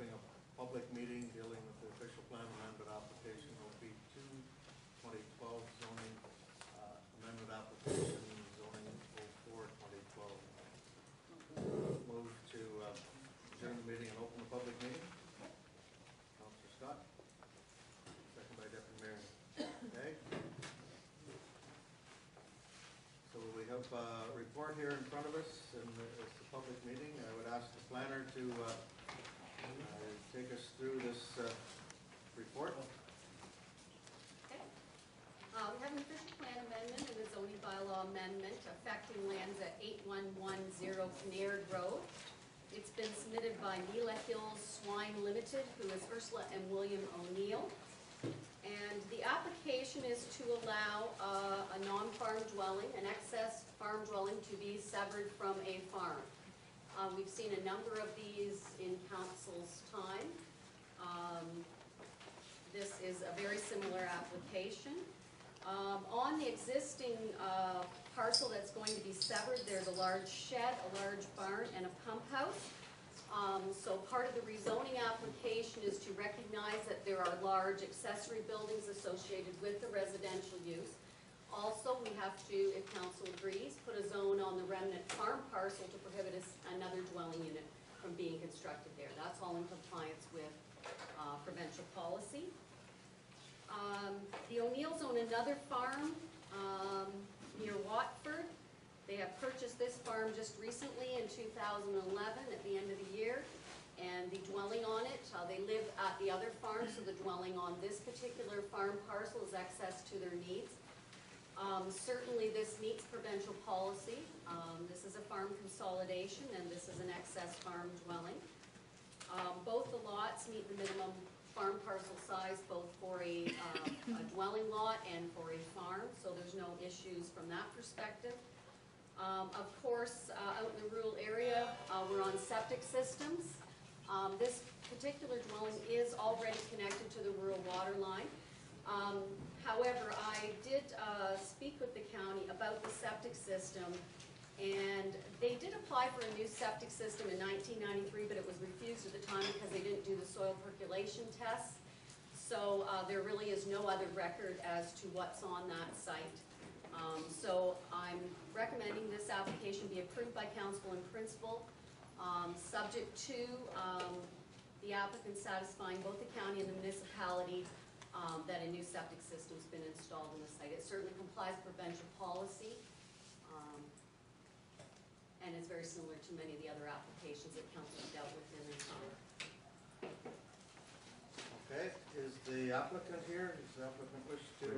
opening a public meeting dealing with the official plan amendment application OP 2/2012 zoning amendment application zoning 04/2012. Move to adjourn the meeting and open the public meeting. Councillor Scott. Second by Deputy Mayor. Okay. So we have a report here in front of us, and it's a public meeting. I would ask the planner to take us through this report. Okay. We have an official plan amendment and a zoning bylaw amendment affecting lands at 8110 Kinnaird Road. It's been submitted by Mila Hills Swine Limited, who is Ursula and William O'Neill. And the application is to allow a non-farm dwelling, an excess farm dwelling, to be severed from a farm. We've seen a number of these in council's time. This is a very similar application. On the existing parcel that's going to be severed, there's a large shed, a large barn, and a pump house. So part of the rezoning application is to recognize that there are large accessory buildings associated with the residential use. Also, we have to, if council agrees, put a zone on the remnant farm parcel to prohibit another dwelling unit from being constructed there. That's all in compliance with provincial policy. The O'Neills own another farm near Watford. They have purchased this farm just recently in 2011 at the end of the year, and the dwelling on it, they live at the other farm, so the dwelling on this particular farm parcel is access to their needs. Certainly this meets provincial policy. This is a farm consolidation, and this is an excess farm dwelling. Both the lots meet the minimum farm parcel size, both for a dwelling lot and for a farm, so there's no issues from that perspective. Of course, out in the rural area, we're on septic systems. This particular dwelling is already connected to the rural water line. However, I did speak with the county about the septic system, and they did apply for a new septic system in 1993, but it was refused at the time because they didn't do the soil percolation tests. So there really is no other record as to what's on that site. So I'm recommending this application be approved by council in principle, subject to the applicant satisfying both the county and the municipality that a new septic system's been installed on the site. It certainly complies with provincial policy, and it's very similar to many of the other applications that council has dealt with in the town. Okay, is the applicant here? Does the applicant wish to do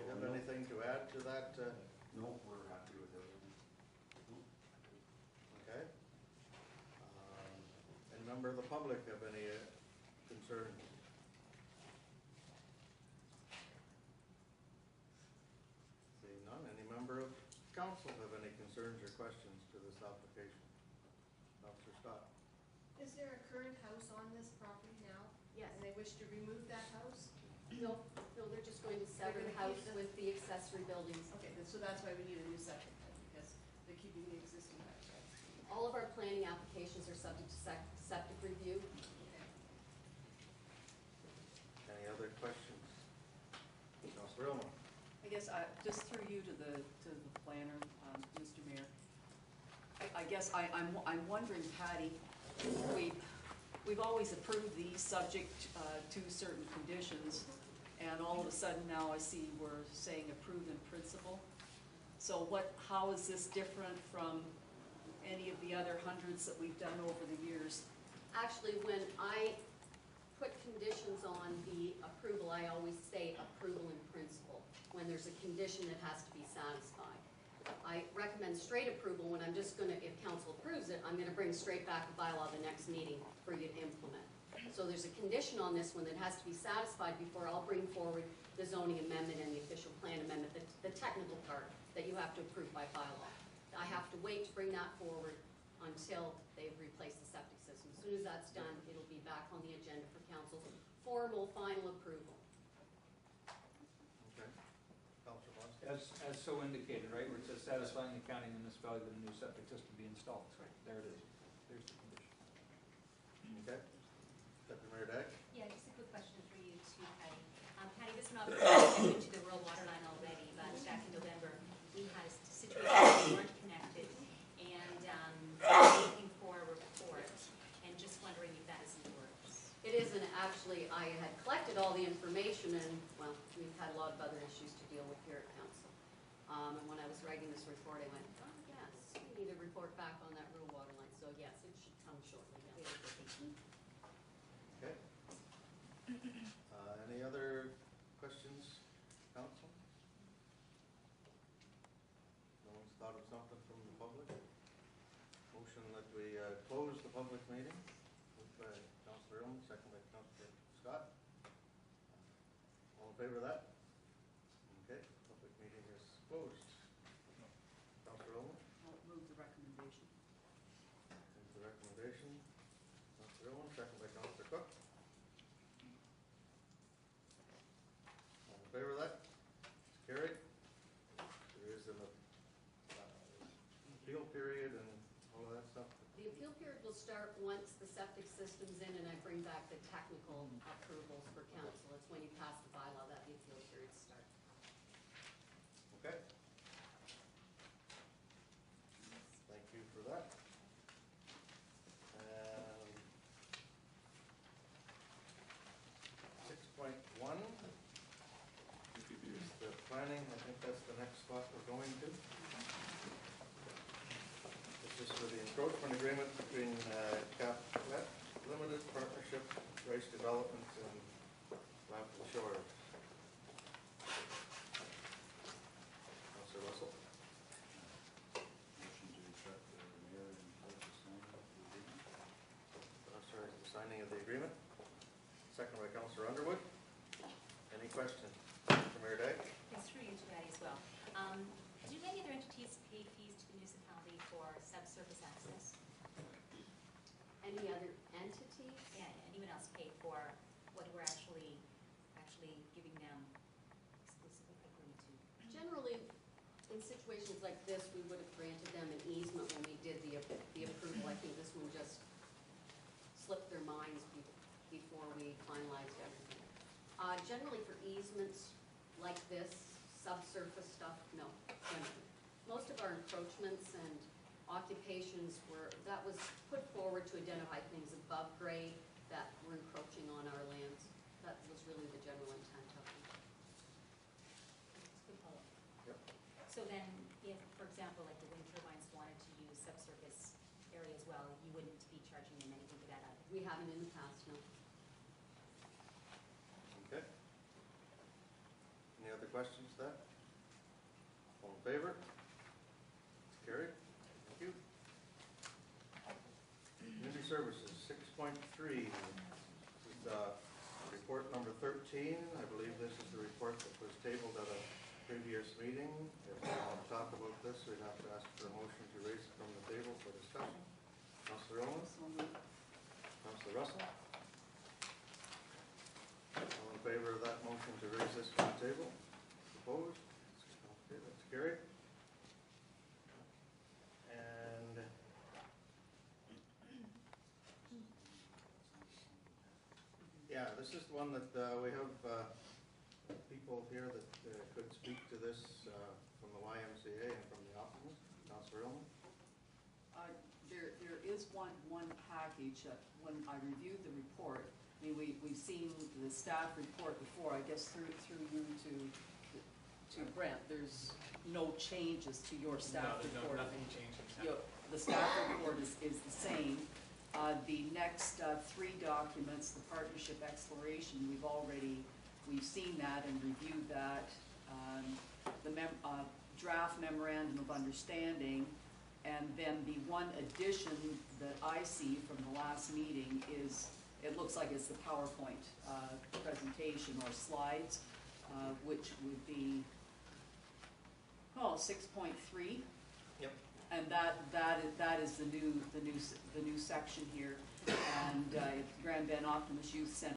you have anything to add to that? No, we're happy with everything. Okay. Any member of the public have any concerns? Seeing none, any member of council have any concerns or questions to this application? Councillor Scott. Is there a current house on this property now? Yes. And they wish to remove that house? No, they're just going to sever the house with the accessory buildings. Okay, so that's why we need a new septic then, because they're keeping the existing house, right? All of our planning applications are subject to septic review. Okay. Any other questions? Councillor Ilman. I guess just through you to the planner, Mr. Mayor. I guess I'm wondering, Patty, we've always approved these subject to certain conditions, and all of a sudden now I see we're saying approve in principle. So how is this different from any of the other hundreds that we've done over the years? Actually, when I put conditions on the approval, I always say approval in principle, when there's a condition that has to be satisfied. I recommend straight approval when I'm just going to, if council approves it, I'm going to bring straight back a bylaw the next meeting for you to implement. So there's a condition on this one that has to be satisfied before I'll bring forward the zoning amendment and the official plan amendment, the technical part that you have to approve by bylaw. I have to wait to bring that forward until they've replaced the septic system. As soon as that's done, it'll be back on the agenda for council's formal final approval. Okay. Councillor Voss. As so indicated, right, where it says satisfying the county and the municipality that a new septic system be installed. Correct. There it is. There's the condition. Okay. actually, I had collected all the information and, well, we've had a lot of other issues to deal with here at council. And when I was writing this report, I went, oh, yes, we need a report back on that rural water line. So yes, it should come shortly. Yeah. Okay. Any other questions, council? No one's thought of something from the public? Motion that we close the public meeting, moved by Councillor Ilman, second by Councillor Scott. All in favor of that? Okay, public meeting is closed. Councillor Ilman, I'll move the recommendation. move the recommendation. Councillor Ilman, second by Councillor Cook. All in favor of that? It's carried. There is an appeal period and all of that stuff. The appeal period will start once the septic system's in and I bring back the technical approvals for council. It's when you pass the bylaw that the appeal period starts. Okay. Thank you for that. 6.1 is the planning. I think that's the next spot we're going to. This is for the encroachment agreement between Cap Limited Partnership, Rice Development, and Laughing Shores. Councillor Russell. Motion to accept the mayor and clerk to sign the agreement. Sorry, the signing of the agreement. Second by Councillor Underwood. Any questions? Mr. Mayor Day? It's through you to Patty as well. Do any other entities pay fees to the municipality for subsurface access? Any other entities? Yeah, anyone else pay for what we're actually giving them exclusive authority to? Generally, in situations like this, we would have granted them an easement when we did the approval. I think this one just slipped their minds before we finalized everything. Generally for easements like this, subsurface stuff, no, generally. Most of our encroachments and occupations that was put forward to identify things above grade that were encroaching on our lands. That was really the general intent of it. It's a good follow-up. Yep. So then, if, for example, like the wind turbines wanted to use subsurface area as well, you wouldn't be charging them anything for that either? We haven't in the past, no. Okay. Any other questions to that? All in favor? It's carried. Thank you. Community Services, 6.3. This is report number 13. I believe this is the report that was tabled at a previous meeting. If we want to talk about this, we'd have to ask for a motion to raise it from the table for discussion. Councillor Owens? So moved. Councillor Russell? All in favor of that motion to raise this from the table? Opposed? Okay, that's carried. And yeah, this is the one that we have people here that could speak to this from the YMCA and from the Optimist. Councillor Illman? There is one package that when I reviewed the report, I mean, we've seen the staff report before, I guess through you to Brent, there's no changes to your staff report. No, nothing changes. The staff report is the same. The next three documents, the partnership exploration, we've seen that and reviewed that. The draft memorandum of understanding, and then the one addition that I see from the last meeting is, it looks like it's the PowerPoint presentation or slides, which would be, 6.3. Yep. And that is the new section here. And Grand Bend Optimist Youth Center